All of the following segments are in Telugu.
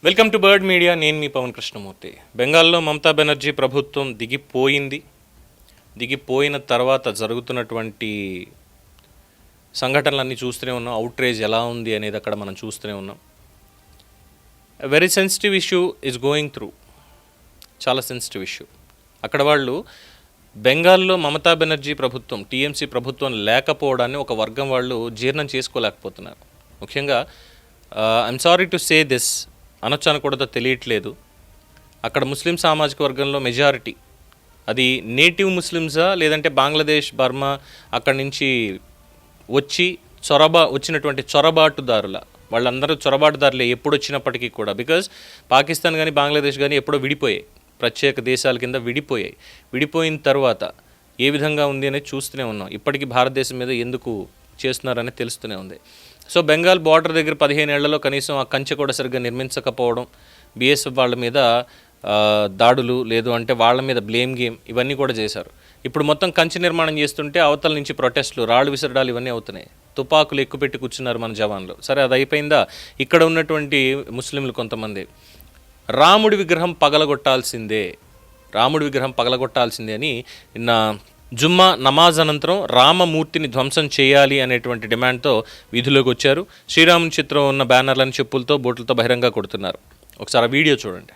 Welcome to bird media. నేను మీ పవన్ కృష్ణమూర్తి. బెంగాల్లో మమతా బెనర్జీ ప్రభుత్వం దిగిపోయిన తర్వాత జరుగుతున్నటువంటి సంఘటనలన్నీ చూస్తూనే ఉన్నాం. అవుట్రేజ్ ఎలా ఉంది అనేది అక్కడ మనం చూస్తూనే ఉన్నాం. Very sensitive issue is going through. చాలా సెన్సిటివ్ ఇష్యూ. అక్కడ వాళ్ళు బెంగాల్లో మమతా బెనర్జీ ప్రభుత్వం, టీఎంసీ ప్రభుత్వం లేకపోవడాన్ని ఒక వర్గం వాళ్ళు జీర్ణం చేసుకోలేకపోతున్నారు. ముఖ్యంగా I'm sorry to say this, అనొచ్చు అనకూడదో తెలియట్లేదు. అక్కడ ముస్లిం సామాజిక వర్గంలో మెజారిటీ అది నేటివ్ ముస్లిమ్సా లేదంటే బంగ్లాదేశ్, బర్మా అక్కడి నుంచి వచ్చినటువంటి చొరబాటుదారుల, వాళ్ళందరూ చొరబాటుదారులే ఎప్పుడు వచ్చినప్పటికీ కూడా. బికాజ్ పాకిస్తాన్ కానీ బంగ్లాదేశ్ కానీ ఎప్పుడో విడిపోయాయి, ప్రత్యేక దేశాల కింద విడిపోయాయి. విడిపోయిన తర్వాత ఏ విధంగా ఉంది అనేది చూస్తూనే ఉన్నాం. ఇప్పటికీ భారతదేశం మీద ఎందుకు చేస్తున్నారని తెలుస్తూనే ఉంది. సో బెంగాల్ బార్డర్ దగ్గర 15 ఏళ్లలో కనీసం ఆ కంచె కూడా సరిగ్గా నిర్మించకపోవడం, బీఎస్ఎఫ్ వాళ్ళ మీద దాడులు, లేదు అంటే వాళ్ళ మీద బ్లేమ్ గేమ్, ఇవన్నీ కూడా చేశారు. ఇప్పుడు మొత్తం కంచె నిర్మాణం చేస్తుంటే అవతల నుంచి ప్రొటెస్టులు, రాళ్ళు విసరడాలు ఇవన్నీ అవుతున్నాయి. తుపాకులు ఎక్కుపెట్టి కూర్చున్నారు మన జవాన్లు. సరే, అది అయిపోయిందా? ఇక్కడ ఉన్నటువంటి ముస్లింలు కొంతమంది రాముడి విగ్రహం పగలగొట్టాల్సిందే అని నిన్న జుమ్మా నమాజ్ అనంతరం రామమూర్తిని ధ్వంసం చేయాలి అనేటువంటి డిమాండ్తో వీధిలోకి వచ్చారు. శ్రీరాముని చిత్రం ఉన్న బ్యానర్లను చెప్పులతో, బోట్లతో బహిరంగ కొడుతున్నారు. ఒకసారి ఆ వీడియో చూడండి.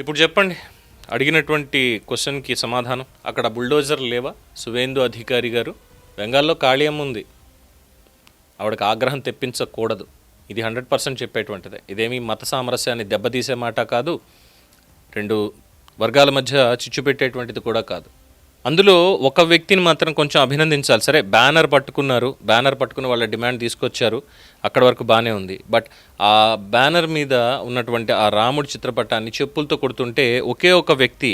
ఇప్పుడు చెప్పండి, అడిగినటువంటి క్వశ్చన్కి సమాధానం. అక్కడ బుల్డోజర్ లేవా? సువేందు అధికారి గారు, బెంగాల్లో కాళీయమ్మ ఉంది, ఆవిడకి ఆగ్రహం తెప్పించకూడదు. ఇది 100% చెప్పేటువంటిదే. ఇదేమీ మత సామరస్యాన్ని దెబ్బతీసే మాట కాదు, రెండు వర్గాల మధ్య చిచ్చు పెట్టేటువంటిది కూడా కాదు. అందులో ఒక వ్యక్తిని మాత్రం కొంచెం అభినందించాలి. సరే, బ్యానర్ పట్టుకుని వాళ్ళ డిమాండ్ తీసుకొచ్చారు, అక్కడ వరకు బాగానే ఉంది. బట్ ఆ బ్యానర్ మీద ఉన్నటువంటి ఆ రాముడి చిత్రపటాన్ని చెప్పులతో కొడుతుంటే ఒకే ఒక వ్యక్తి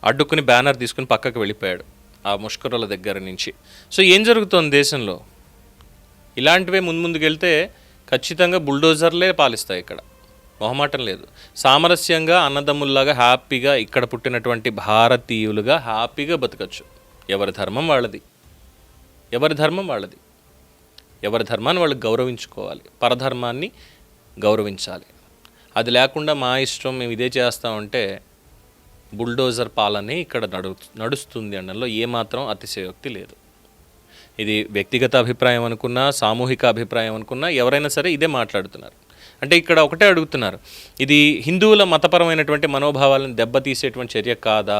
అడ్డుకుని బ్యానర్ తీసుకుని పక్కకు వెళ్ళిపోయాడు ఆ ముష్కరుల దగ్గర నుంచి. సో ఏం జరుగుతోంది దేశంలో? ఇలాంటివే ముందుకు వెళ్తే ఖచ్చితంగా బుల్డోజర్లే పాలిస్తాయి. ఇక్కడ మొహమాటం లేదు. సామరస్యంగా అన్నదమ్ముల్లాగా హ్యాపీగా ఇక్కడ పుట్టినటువంటి భారతీయులుగా హ్యాపీగా బతకచ్చు. ఎవరి ధర్మం వాళ్ళది, ఎవరి ధర్మాన్ని వాళ్ళు గౌరవించుకోవాలి, పరధర్మాన్ని గౌరవించాలి. అది లేకుండా మా ఇష్టం, మేము ఇదే చేస్తామంటే బుల్డోజర్ పాలనే ఇక్కడ నడుస్తుంది అనడంలో ఏమాత్రం అతిశయోక్తి లేదు. ఇది వ్యక్తిగత అభిప్రాయం అనుకున్నా, సామూహిక అభిప్రాయం అనుకున్నా, ఎవరైనా సరే ఇదే మాట్లాడుతున్నారు. అంటే ఇక్కడ ఒకటే అడుగుతున్నారు, ఇది హిందువుల మతపరమైనటువంటి మనోభావాలను దెబ్బతీసేటువంటి చర్య కాదా?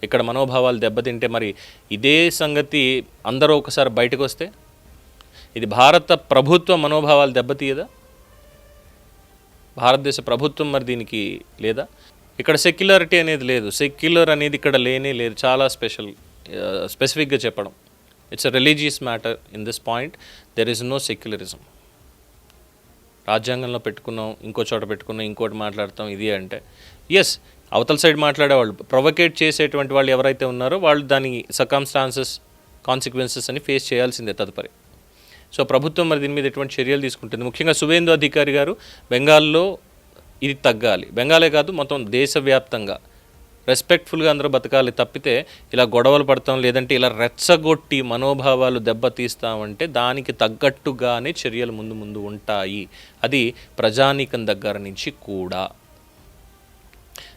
ఇక్కడ మనోభావాలు దెబ్బతింటే మరి ఇదే సంగతి అందరూ ఒకసారి బయటకు వస్తే ఇది భారత ప్రభుత్వ మనోభావాలు దెబ్బతీయదా? భారతదేశ ప్రభుత్వం మరి దీనికి లేదా? ఇక్కడ సెక్యులారిటీ అనేది లేదు. సెక్యులర్ అనేది ఇక్కడ లేదు. చాలా స్పెసిఫిక్గా చెప్పడం, it's a religious matter. In this point there is no secularism. రాజ్యాంగంలో పెట్టుకున్నాం, ఇంకో చోట పెట్టుకున్నాం, ఇంకోటి మాట్లాడతాం ఇది అంటే. ఎస్, అవతల సైడ్ మాట్లాడేవాళ్ళు, ప్రొవోకేట్ చేసేటువంటి వాళ్ళు ఎవరైతే ఉన్నారో వాళ్ళు దాని కాన్సిక్వెన్సెస్ అని ఫేస్ చేయాల్సిందే తదుపరి. సో ప్రభుత్వం మరి దీని మీద ఎటువంటి చర్యలు తీసుకుంటుంది? ముఖ్యంగా సువేందు అధికారి గారు, బెంగాల్లో ఇది తగ్గాలి. బెంగాలే కాదు, మొత్తం దేశవ్యాప్తంగా రెస్పెక్ట్ఫుల్గా అందరూ బతకాలి తప్పితే ఇలా గొడవలు పడతాం, లేదంటే ఇలా రెచ్చగొట్టి మనోభావాలు దెబ్బతీస్తామంటే దానికి తగ్గట్టుగానే చర్యలు ముందు ఉంటాయి. అది ప్రజానీకం దగ్గర నుంచి కూడా.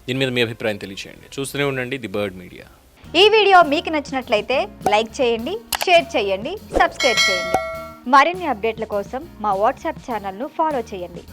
దీని మీద మీ అభిప్రాయం తెలియచేయండి. చూస్తూనే ఉండండి ది బర్డ్ మీడియా. ఈ వీడియో మీకు నచ్చినట్లయితే లైక్ చేయండి, షేర్ చేయండి, సబ్స్క్రైబ్ చేయండి. మరిన్ని అప్డేట్ల కోసం మా వాట్సాప్ ఛానల్ను ఫాలో చేయండి.